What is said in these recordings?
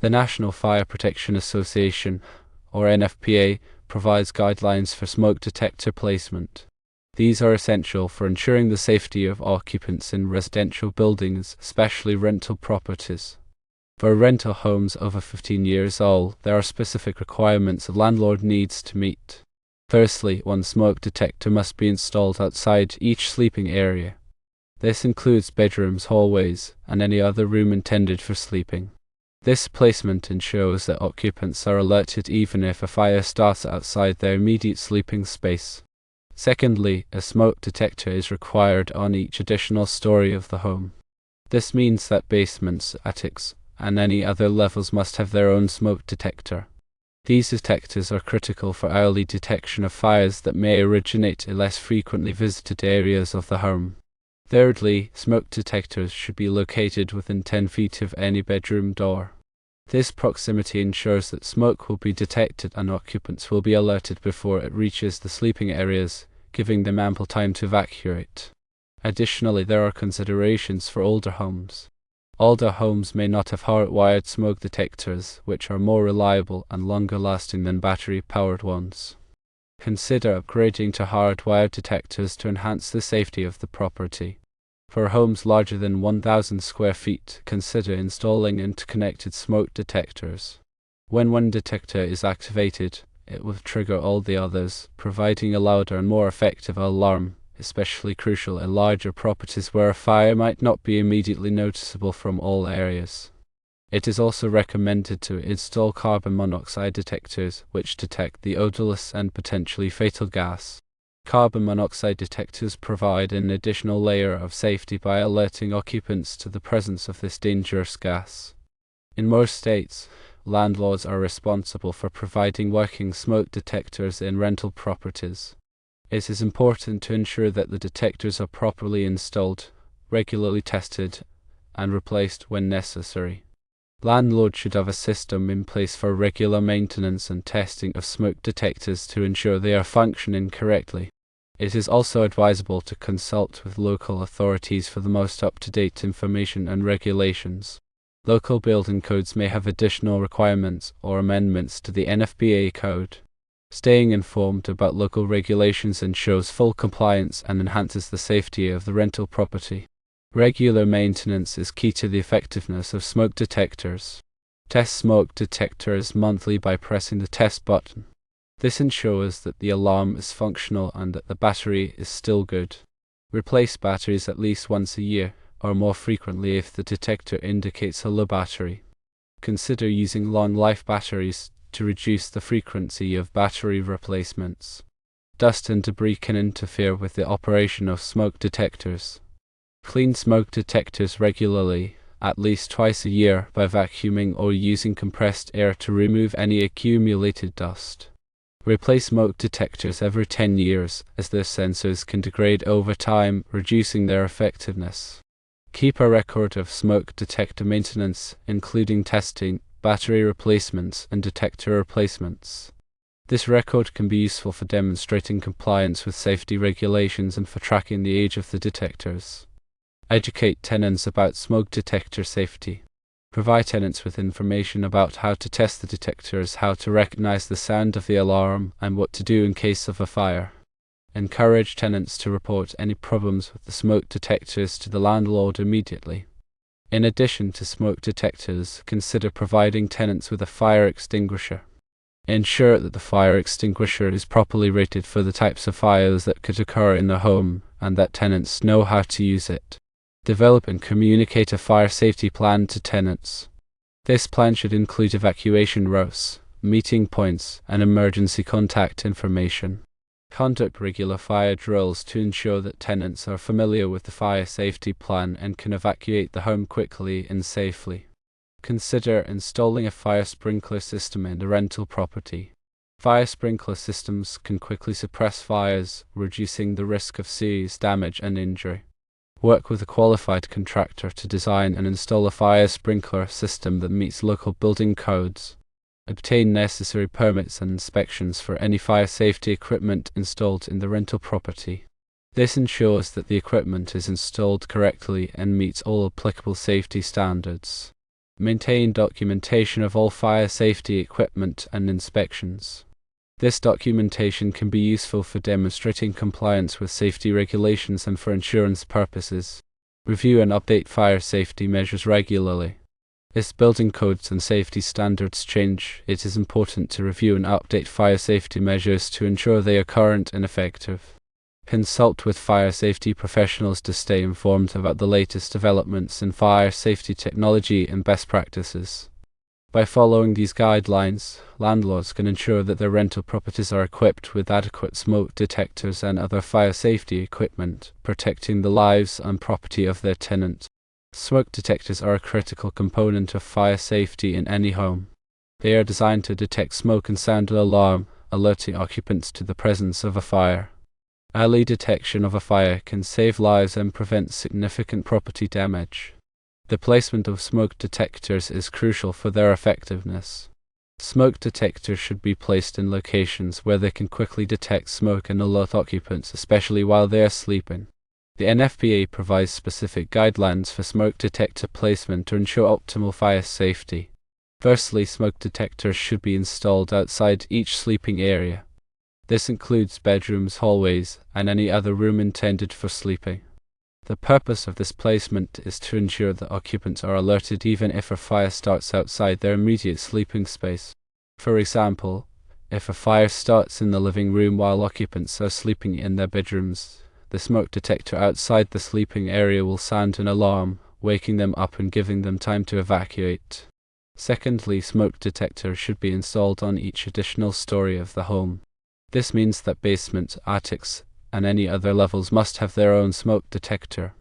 The National Fire Protection Association, or NFPA, provides guidelines for smoke detector placement. These are essential for ensuring the safety of occupants in residential buildings, especially rental properties. For rental homes over 15 years old, there are specific requirements a landlord needs to meet. Firstly, one smoke detector must be installed outside each sleeping area. This includes bedrooms, hallways, and any other room intended for sleeping. This placement ensures that occupants are alerted even if a fire starts outside their immediate sleeping space. Secondly, a smoke detector is required on each additional story of the home. This means that basements, attics, and any other levels must have their own smoke detector. These detectors are critical for early detection of fires that may originate in less frequently visited areas of the home. Thirdly, smoke detectors should be located within 10 feet of any bedroom door. This proximity ensures that smoke will be detected and occupants will be alerted before it reaches the sleeping areas, giving them ample time to evacuate. Additionally, there are considerations for older homes. Older homes may not have hardwired smoke detectors, which are more reliable and longer lasting than battery-powered ones. Consider upgrading to hardwired detectors to enhance the safety of the property. For homes larger than 1,000 square feet, consider installing interconnected smoke detectors. When one detector is activated, it will trigger all the others, providing a louder and more effective alarm, especially crucial in larger properties where a fire might not be immediately noticeable from all areas. It is also recommended to install carbon monoxide detectors, which detect the odorless and potentially fatal gas. Carbon monoxide detectors provide an additional layer of safety by alerting occupants to the presence of this dangerous gas. In most states, landlords are responsible for providing working smoke detectors in rental properties. It is important to ensure that the detectors are properly installed, regularly tested, and replaced when necessary. Landlords should have a system in place for regular maintenance and testing of smoke detectors to ensure they are functioning correctly. It is also advisable to consult with local authorities for the most up-to-date information and regulations. Local building codes may have additional requirements or amendments to the NFPA code. Staying informed about local regulations ensures full compliance and enhances the safety of the rental property. Regular maintenance is key to the effectiveness of smoke detectors. Test smoke detectors monthly by pressing the test button. This ensures that the alarm is functional and that the battery is still good. Replace batteries at least once a year, or more frequently if the detector indicates a low battery. Consider using long-life batteries to reduce the frequency of battery replacements. Dust and debris can interfere with the operation of smoke detectors. Clean smoke detectors regularly, at least twice a year, by vacuuming or using compressed air to remove any accumulated dust. Replace smoke detectors every 10 years, as their sensors can degrade over time, reducing their effectiveness. Keep a record of smoke detector maintenance, including testing, battery replacements, and detector replacements. This record can be useful for demonstrating compliance with safety regulations and for tracking the age of the detectors. Educate tenants about smoke detector safety. Provide tenants with information about how to test the detectors, how to recognize the sound of the alarm, and what to do in case of a fire. Encourage tenants to report any problems with the smoke detectors to the landlord immediately. In addition to smoke detectors, consider providing tenants with a fire extinguisher. Ensure that the fire extinguisher is properly rated for the types of fires that could occur in the home, and that tenants know how to use it. Develop and communicate a fire safety plan to tenants. This plan should include evacuation routes, meeting points, and emergency contact information. Conduct regular fire drills to ensure that tenants are familiar with the fire safety plan and can evacuate the home quickly and safely. Consider installing a fire sprinkler system in the rental property. Fire sprinkler systems can quickly suppress fires, reducing the risk of serious damage and injury. Work with a qualified contractor to design and install a fire sprinkler system that meets local building codes. Obtain necessary permits and inspections for any fire safety equipment installed in the rental property. This ensures that the equipment is installed correctly and meets all applicable safety standards. Maintain documentation of all fire safety equipment and inspections. This documentation can be useful for demonstrating compliance with safety regulations and for insurance purposes. Review and update fire safety measures regularly. As building codes and safety standards change, it is important to review and update fire safety measures to ensure they are current and effective. Consult with fire safety professionals to stay informed about the latest developments in fire safety technology and best practices. By following these guidelines, landlords can ensure that their rental properties are equipped with adequate smoke detectors and other fire safety equipment, protecting the lives and property of their tenants. Smoke detectors are a critical component of fire safety in any home. They are designed to detect smoke and sound an alarm, alerting occupants to the presence of a fire. Early detection of a fire can save lives and prevent significant property damage. The placement of smoke detectors is crucial for their effectiveness. Smoke detectors should be placed in locations where they can quickly detect smoke and alert occupants, especially while they are sleeping. The NFPA provides specific guidelines for smoke detector placement to ensure optimal fire safety. Firstly, smoke detectors should be installed outside each sleeping area. This includes bedrooms, hallways, and any other room intended for sleeping. The purpose of this placement is to ensure that occupants are alerted even if a fire starts outside their immediate sleeping space. For example, if a fire starts in the living room while occupants are sleeping in their bedrooms, the smoke detector outside the sleeping area will sound an alarm, waking them up and giving them time to evacuate. Secondly, smoke detectors should be installed on each additional story of the home. This means that basements, attics, and any other levels must have their own smoke detector.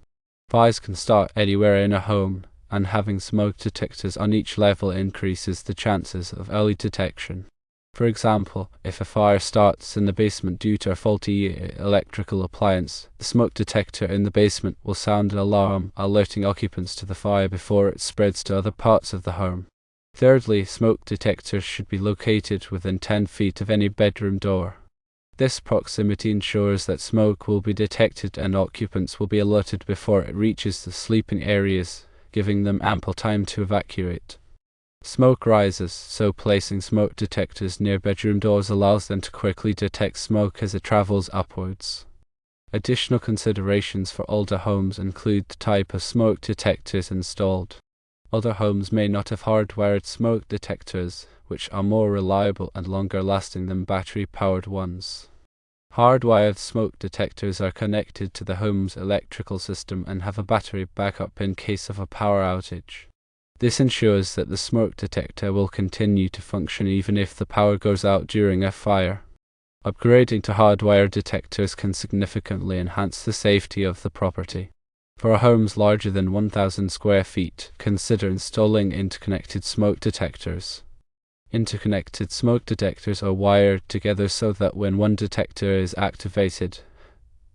Fires can start anywhere in a home, and having smoke detectors on each level increases the chances of early detection. For example, if a fire starts in the basement due to a faulty electrical appliance, the smoke detector in the basement will sound an alarm, alerting occupants to the fire before it spreads to other parts of the home. Thirdly, smoke detectors should be located within 10 feet of any bedroom door. This proximity ensures that smoke will be detected and occupants will be alerted before it reaches the sleeping areas, giving them ample time to evacuate. Smoke rises, so placing smoke detectors near bedroom doors allows them to quickly detect smoke as it travels upwards. Additional considerations for older homes include the type of smoke detectors installed. Older homes may not have hardwired smoke detectors, which are more reliable and longer lasting than battery-powered ones. Hardwired smoke detectors are connected to the home's electrical system and have a battery backup in case of a power outage. This ensures that the smoke detector will continue to function even if the power goes out during a fire. Upgrading to hardwired detectors can significantly enhance the safety of the property. For homes larger than 1,000 square feet, consider installing interconnected smoke detectors. Interconnected smoke detectors are wired together so that when one detector is activated,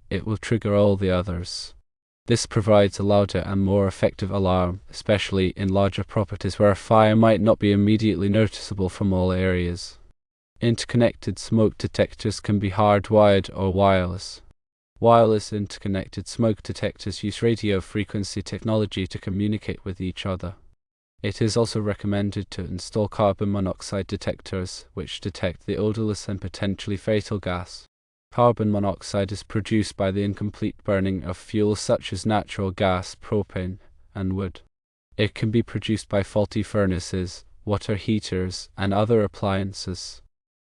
it will trigger all the others. This provides a louder and more effective alarm, especially in larger properties where a fire might not be immediately noticeable from all areas. Interconnected smoke detectors can be hardwired or wireless. Wireless interconnected smoke detectors use radio frequency technology to communicate with each other. It is also recommended to install carbon monoxide detectors, which detect the odorless and potentially fatal gas. Carbon monoxide is produced by the incomplete burning of fuels such as natural gas, propane, and wood. It can be produced by faulty furnaces, water heaters, and other appliances.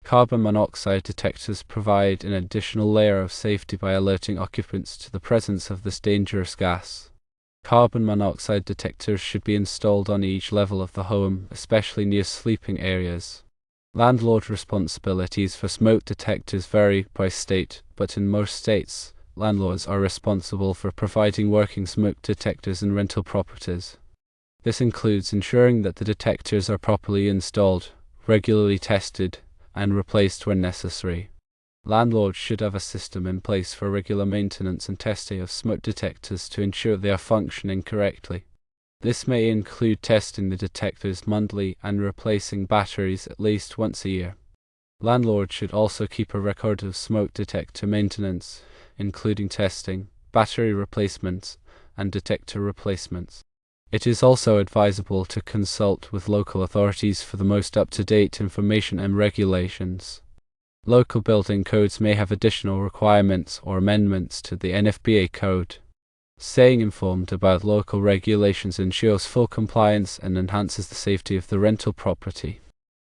Carbon monoxide detectors provide an additional layer of safety by alerting occupants to the presence of this dangerous gas. Carbon monoxide detectors should be installed on each level of the home, especially near sleeping areas. Landlord responsibilities for smoke detectors vary by state, but in most states, landlords are responsible for providing working smoke detectors in rental properties. This includes ensuring that the detectors are properly installed, regularly tested, and replaced when necessary. Landlords should have a system in place for regular maintenance and testing of smoke detectors to ensure they are functioning correctly. This may include testing the detectors monthly and replacing batteries at least once a year. Landlords should also keep a record of smoke detector maintenance, including testing, battery replacements, and detector replacements. It is also advisable to consult with local authorities for the most up-to-date information and regulations. Local building codes may have additional requirements or amendments to the NFPA code. Staying informed about local regulations ensures full compliance and enhances the safety of the rental property.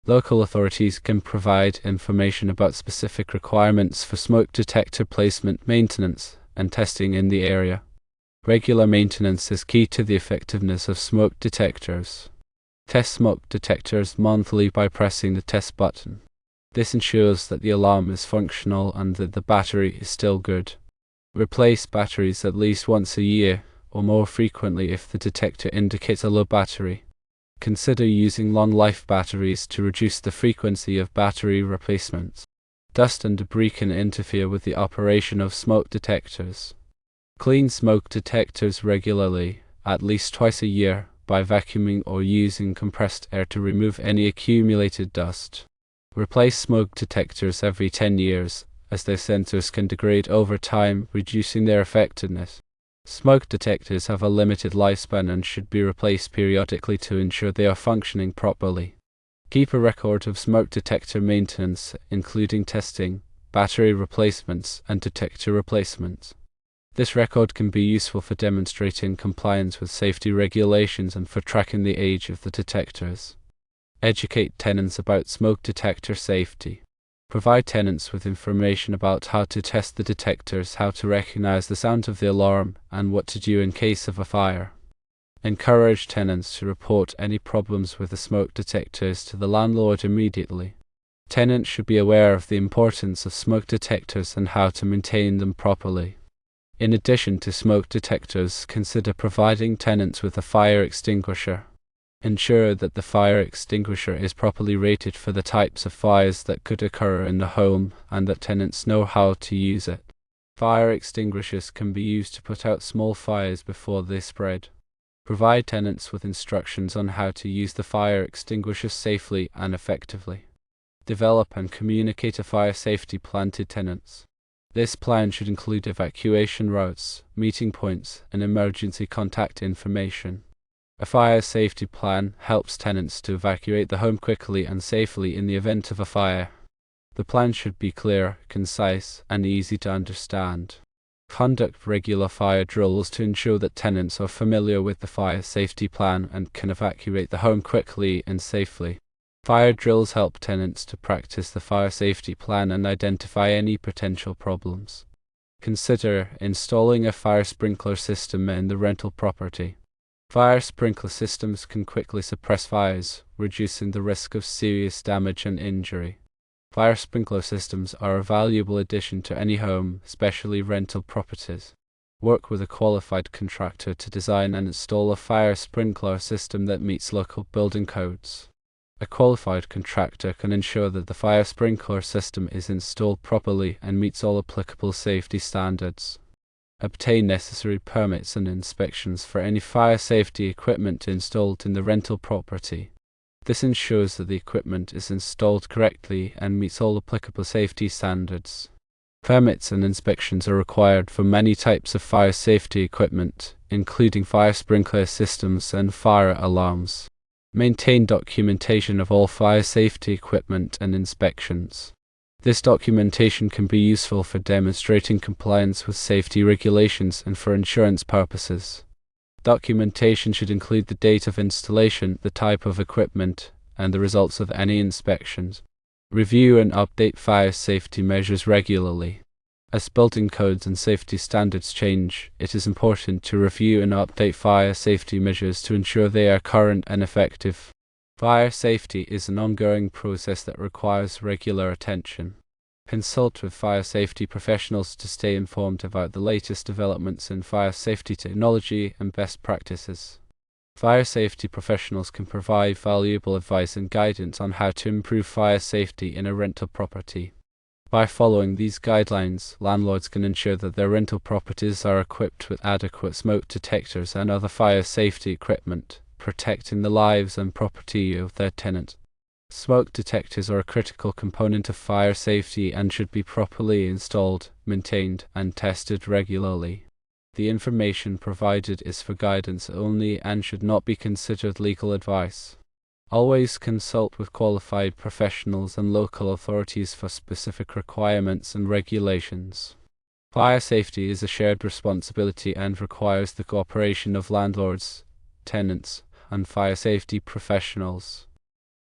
Local authorities can provide information about specific requirements for smoke detector placement, maintenance, and testing in the area. Regular maintenance is key to the effectiveness of smoke detectors. Test smoke detectors monthly by pressing the test button. This ensures that the alarm is functional and that the battery is still good. Replace batteries at least once a year, or more frequently if the detector indicates a low battery. Consider using long-life batteries to reduce the frequency of battery replacements. Dust and debris can interfere with the operation of smoke detectors. Clean smoke detectors regularly, at least twice a year, by vacuuming or using compressed air to remove any accumulated dust. Replace smoke detectors every 10 years, as their sensors can degrade over time, reducing their effectiveness. Smoke detectors have a limited lifespan and should be replaced periodically to ensure they are functioning properly. Keep a record of smoke detector maintenance, including testing, battery replacements, and detector replacements. This record can be useful for demonstrating compliance with safety regulations and for tracking the age of the detectors. Educate tenants about smoke detector safety. Provide tenants with information about how to test the detectors, how to recognize the sound of the alarm, and what to do in case of a fire. Encourage tenants to report any problems with the smoke detectors to the landlord immediately. Tenants should be aware of the importance of smoke detectors and how to maintain them properly. In addition to smoke detectors, consider providing tenants with a fire extinguisher. Ensure that the fire extinguisher is properly rated for the types of fires that could occur in the home and that tenants know how to use it. Fire extinguishers can be used to put out small fires before they spread. Provide tenants with instructions on how to use the fire extinguisher safely and effectively. Develop and communicate a fire safety plan to tenants. This plan should include evacuation routes, meeting points, and emergency contact information. A fire safety plan helps tenants to evacuate the home quickly and safely in the event of a fire. The plan should be clear, concise, and easy to understand. Conduct regular fire drills to ensure that tenants are familiar with the fire safety plan and can evacuate the home quickly and safely. Fire drills help tenants to practice the fire safety plan and identify any potential problems. Consider installing a fire sprinkler system in the rental property. Fire sprinkler systems can quickly suppress fires, reducing the risk of serious damage and injury. Fire sprinkler systems are a valuable addition to any home, especially rental properties. Work with a qualified contractor to design and install a fire sprinkler system that meets local building codes. A qualified contractor can ensure that the fire sprinkler system is installed properly and meets all applicable safety standards. Obtain necessary permits and inspections for any fire safety equipment installed in the rental property. This ensures that the equipment is installed correctly and meets all applicable safety standards. Permits and inspections are required for many types of fire safety equipment, including fire sprinkler systems and fire alarms. Maintain documentation of all fire safety equipment and inspections. This documentation can be useful for demonstrating compliance with safety regulations and for insurance purposes. Documentation should include the date of installation, the type of equipment, and the results of any inspections. Review and update fire safety measures regularly. As building codes and safety standards change, it is important to review and update fire safety measures to ensure they are current and effective. Fire safety is an ongoing process that requires regular attention. Consult with fire safety professionals to stay informed about the latest developments in fire safety technology and best practices. Fire safety professionals can provide valuable advice and guidance on how to improve fire safety in a rental property. By following these guidelines, landlords can ensure that their rental properties are equipped with adequate smoke detectors and other fire safety equipment, protecting the lives and property of their tenants. Smoke detectors are a critical component of fire safety and should be properly installed, maintained, and tested regularly. The information provided is for guidance only and should not be considered legal advice. Always consult with qualified professionals and local authorities for specific requirements and regulations. Fire safety is a shared responsibility and requires the cooperation of landlords, tenants, and fire safety professionals.